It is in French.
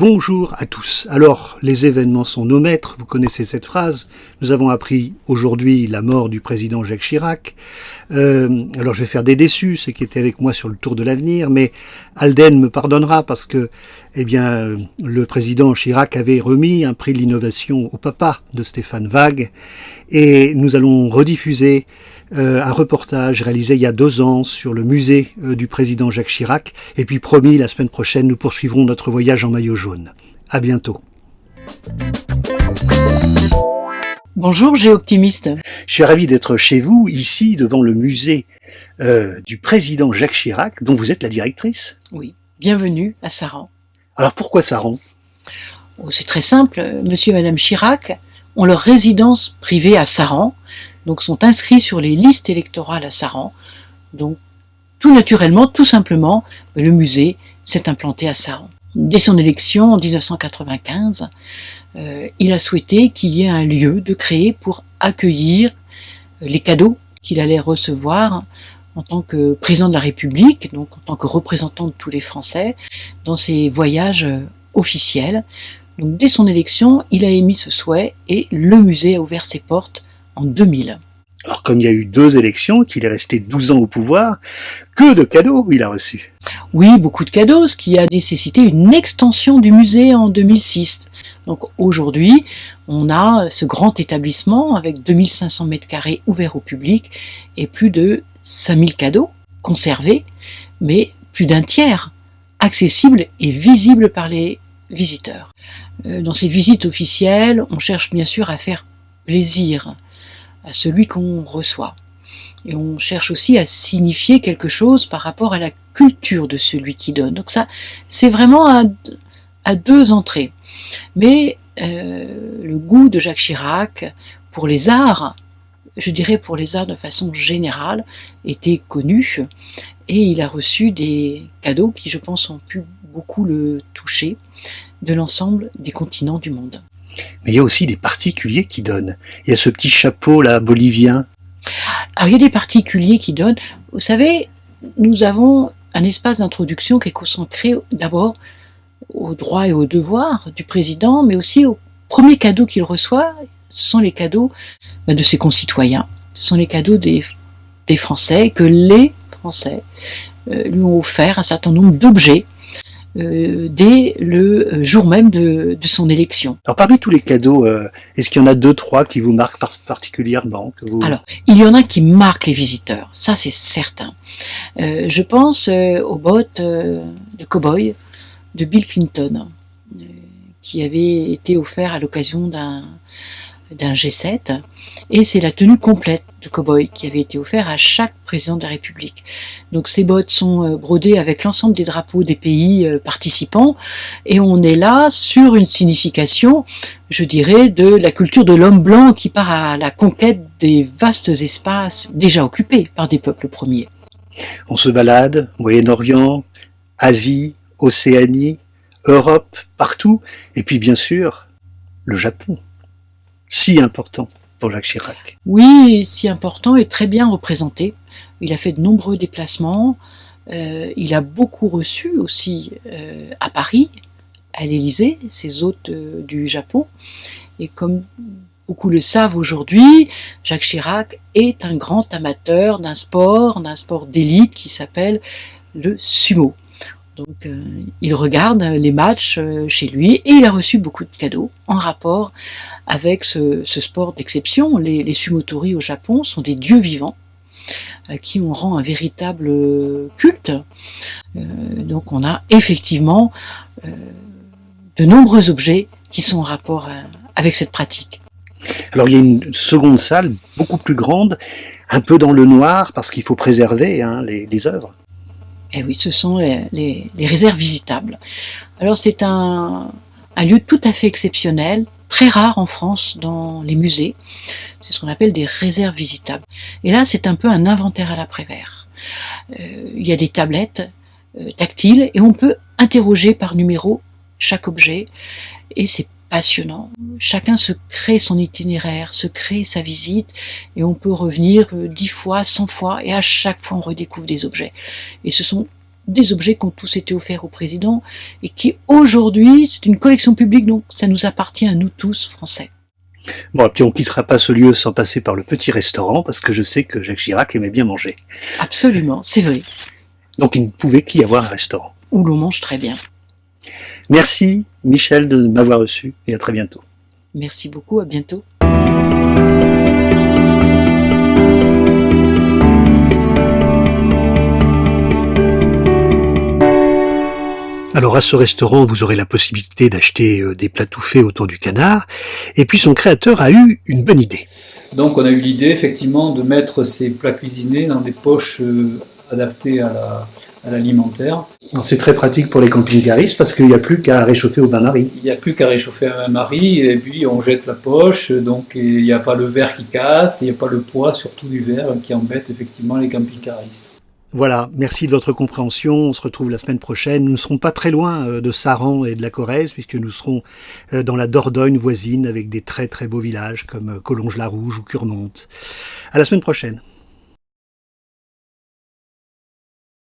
Bonjour à tous. Alors, les événements sont nos maîtres, vous connaissez cette phrase. Nous avons appris aujourd'hui la mort du président Jacques Chirac. Alors je vais faire des déçus, ceux qui étaient avec moi sur le Tour de l'avenir, mais Alden me pardonnera parce que, le président Chirac avait remis un prix de l'innovation au papa de Stéphane Waag, et nous allons rediffuser un reportage réalisé il y a 2 ans sur le musée du président Jacques Chirac. Et puis promis, la semaine prochaine, nous poursuivrons notre voyage en maillot jaune. À bientôt. Bonjour, Géoptimiste. Je suis ravi d'être chez vous, ici, devant le musée du président Jacques Chirac, dont vous êtes la directrice. Oui, bienvenue à Saran. Alors pourquoi Saran ? C'est très simple, monsieur et madame Chirac ont leur résidence privée à Saran, donc sont inscrits sur les listes électorales à Saran. Donc, tout naturellement, tout simplement, le musée s'est implanté à Saran. Dès son élection en 1995, il a souhaité qu'il y ait un lieu de créer pour accueillir les cadeaux qu'il allait recevoir en tant que président de la République, donc en tant que représentant de tous les Français, dans ses voyages officiels. Donc, dès son élection, il a émis ce souhait et le musée a ouvert ses portes en 2000. Alors comme il y a eu 2 élections, qu'il est resté 12 ans au pouvoir, que de cadeaux il a reçus. Oui, beaucoup de cadeaux, ce qui a nécessité une extension du musée en 2006. Donc aujourd'hui, on a ce grand établissement avec 2500 mètres carrés ouverts au public et plus de 5000 cadeaux conservés, mais plus d'un tiers accessibles et visibles par les visiteurs. Dans ces visites officielles, on cherche bien sûr à faire plaisir à celui qu'on reçoit. Et on cherche aussi à signifier quelque chose par rapport à la culture de celui qui donne. Donc ça, c'est vraiment à 2 entrées. Mais le goût de Jacques Chirac pour les arts, je dirais pour les arts de façon générale, était connu. Et il a reçu des cadeaux qui, je pense, ont pu beaucoup le toucher de l'ensemble des continents du monde. Mais il y a aussi des particuliers qui donnent. Il y a ce petit chapeau là, bolivien. Alors il y a des particuliers qui donnent. Vous savez, nous avons un espace d'introduction qui est consacré d'abord aux droits et aux devoirs du président, mais aussi aux premiers cadeaux qu'il reçoit. Ce sont les cadeaux de ses concitoyens. Ce sont les cadeaux des Français, que les Français lui ont offert un certain nombre d'objets dès le jour même de son élection. Alors parmi tous les cadeaux, est-ce qu'il y en a 2-3 qui vous marquent particulièrement Alors, il y en a qui marquent les visiteurs, ça c'est certain. Je pense aux bottes de cow-boy de Bill Clinton, qui avait été offert à l'occasion d'un G7, et c'est la tenue complète de cow-boy qui avait été offerte à chaque président de la République. Donc ces bottes sont brodées avec l'ensemble des drapeaux des pays participants, et on est là sur une signification, je dirais, de la culture de l'homme blanc qui part à la conquête des vastes espaces déjà occupés par des peuples premiers. On se balade, Moyen-Orient, Asie, Océanie, Europe, partout, et puis bien sûr, le Japon. Si important pour Jacques Chirac. Oui, si important et très bien représenté. Il a fait de nombreux déplacements. Il a beaucoup reçu aussi à Paris, à l'Élysée, ses hôtes du Japon. Et comme beaucoup le savent aujourd'hui, Jacques Chirac est un grand amateur d'un sport d'élite qui s'appelle le sumo. Donc il regarde les matchs chez lui et il a reçu beaucoup de cadeaux en rapport avec ce sport d'exception. Les sumotori au Japon sont des dieux vivants à qui on rend un véritable culte. Donc on a effectivement de nombreux objets qui sont en rapport avec cette pratique. Alors il y a une seconde salle beaucoup plus grande, un peu dans le noir parce qu'il faut préserver les œuvres. Et oui, ce sont les réserves visitables. Alors c'est un lieu tout à fait exceptionnel, très rare en France dans les musées. C'est ce qu'on appelle des réserves visitables. Et là, c'est un peu un inventaire à la Prévert. Il y a des tablettes tactiles et on peut interroger par numéro chaque objet. Et c'est passionnant. Chacun se crée son itinéraire, se crée sa visite, et on peut revenir 10 fois, 100 fois, et à chaque fois on redécouvre des objets. Et ce sont des objets qui ont tous été offerts au président et qui aujourd'hui, c'est une collection publique, donc ça nous appartient à nous tous, Français. Bon, et puis on quittera pas ce lieu sans passer par le petit restaurant, parce que je sais que Jacques Chirac aimait bien manger. Absolument, c'est vrai. Donc il ne pouvait qu'y avoir un restaurant. Où l'on mange très bien. Merci Michel de m'avoir reçu et à très bientôt. Merci beaucoup, à bientôt. Alors à ce restaurant, vous aurez la possibilité d'acheter des plats tout faits autour du canard. Et puis son créateur a eu une bonne idée. Donc on a eu l'idée effectivement de mettre ces plats cuisinés dans des poches adaptées à l'alimentaire. C'est très pratique pour les camping-caristes parce qu'il n'y a plus qu'à réchauffer au bain-marie. Il n'y a plus qu'à réchauffer un bain-marie et puis on jette la poche, donc il n'y a pas le verre qui casse, il n'y a pas le poids surtout du verre qui embête effectivement les camping-caristes. Voilà, merci de votre compréhension. On se retrouve la semaine prochaine. Nous ne serons pas très loin de Saran et de la Corrèze, puisque nous serons dans la Dordogne voisine avec des très très beaux villages comme Collonges-la-Rouge ou Curmonte. À la semaine prochaine.